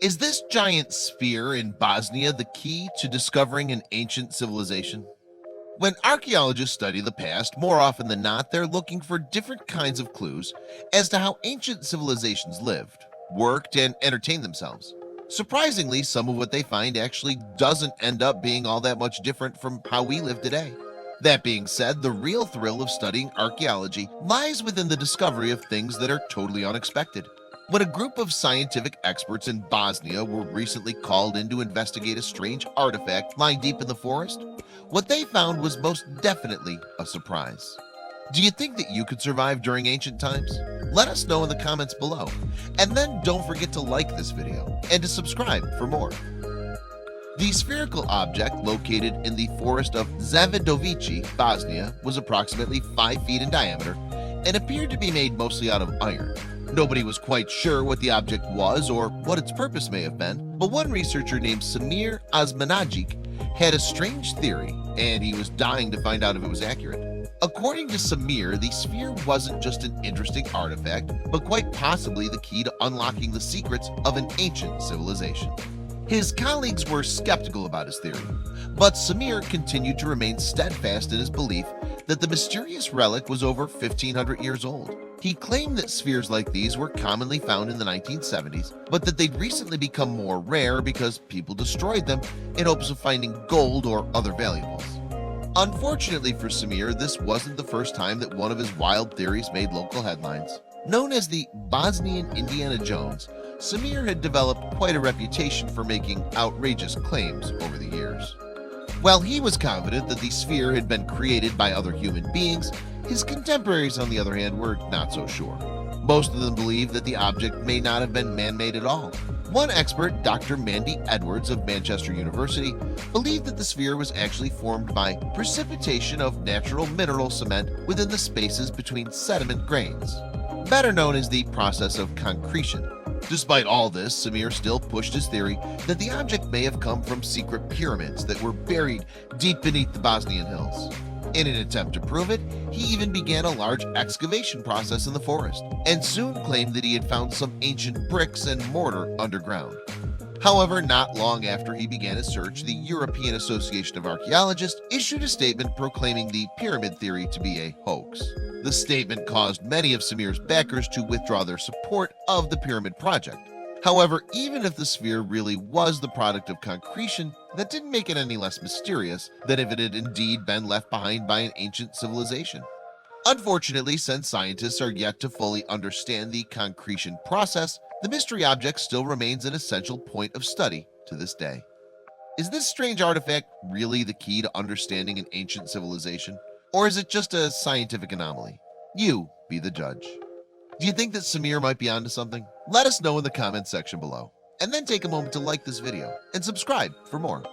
Is this giant sphere in Bosnia the key to discovering an ancient civilization? When archaeologists study the past, more often than not, they're looking for different kinds of clues as to how ancient civilizations lived, worked, and entertained themselves. Surprisingly, some of what they find actually doesn't end up being all that much different from how we live today. That being said, the real thrill of studying archaeology lies within the discovery of things that are totally unexpected. When a group of scientific experts in Bosnia were recently called in to investigate a strange artifact lying deep in the forest, what they found was most definitely a surprise. Do you think that you could survive during ancient times? Let us know in the comments below. And then don't forget to like this video and to subscribe for more. The spherical object located in the forest of Zavidovici, Bosnia, was approximately 5 feet in diameter and appeared to be made mostly out of iron. Nobody was quite sure what the object was or what its purpose may have been, but one researcher named Samir Osmanagic had a strange theory, and he was dying to find out if it was accurate. According to Samir, the sphere wasn't just an interesting artifact, but quite possibly the key to unlocking the secrets of an ancient civilization. His colleagues were skeptical about his theory, but Samir continued to remain steadfast in his belief that the mysterious relic was over 1,500 years old. He claimed that spheres like these were commonly found in the 1970s, but that they'd recently become more rare because people destroyed them in hopes of finding gold or other valuables. Unfortunately for Samir, this wasn't the first time that one of his wild theories made local headlines. Known as the Bosnian Indiana Jones, Samir had developed quite a reputation for making outrageous claims over the years. While he was confident that the sphere had been created by other human beings, his contemporaries, on the other hand, were not so sure. Most of them believed that the object may not have been man-made at all. One expert, Dr. Mandy Edwards of Manchester University, believed that the sphere was actually formed by precipitation of natural mineral cement within the spaces between sediment grains, better known as the process of concretion. Despite all this, Samir still pushed his theory that the object may have come from secret pyramids that were buried deep beneath the Bosnian hills. In an attempt to prove it, he even began a large excavation process in the forest and soon claimed that he had found some ancient bricks and mortar underground. However, not long after he began his search, the European Association of Archaeologists issued a statement proclaiming the pyramid theory to be a hoax. The statement caused many of Samir's backers to withdraw their support of the pyramid project. However, even if the sphere really was the product of concretion, that didn't make it any less mysterious than if it had indeed been left behind by an ancient civilization. Unfortunately, since scientists are yet to fully understand the concretion process, the mystery object still remains an essential point of study to this day. Is this strange artifact really the key to understanding an ancient civilization? Or is it just a scientific anomaly? You be the judge. Do you think that Samir might be onto something? Let us know in the comments section below. And then take a moment to like this video and subscribe for more.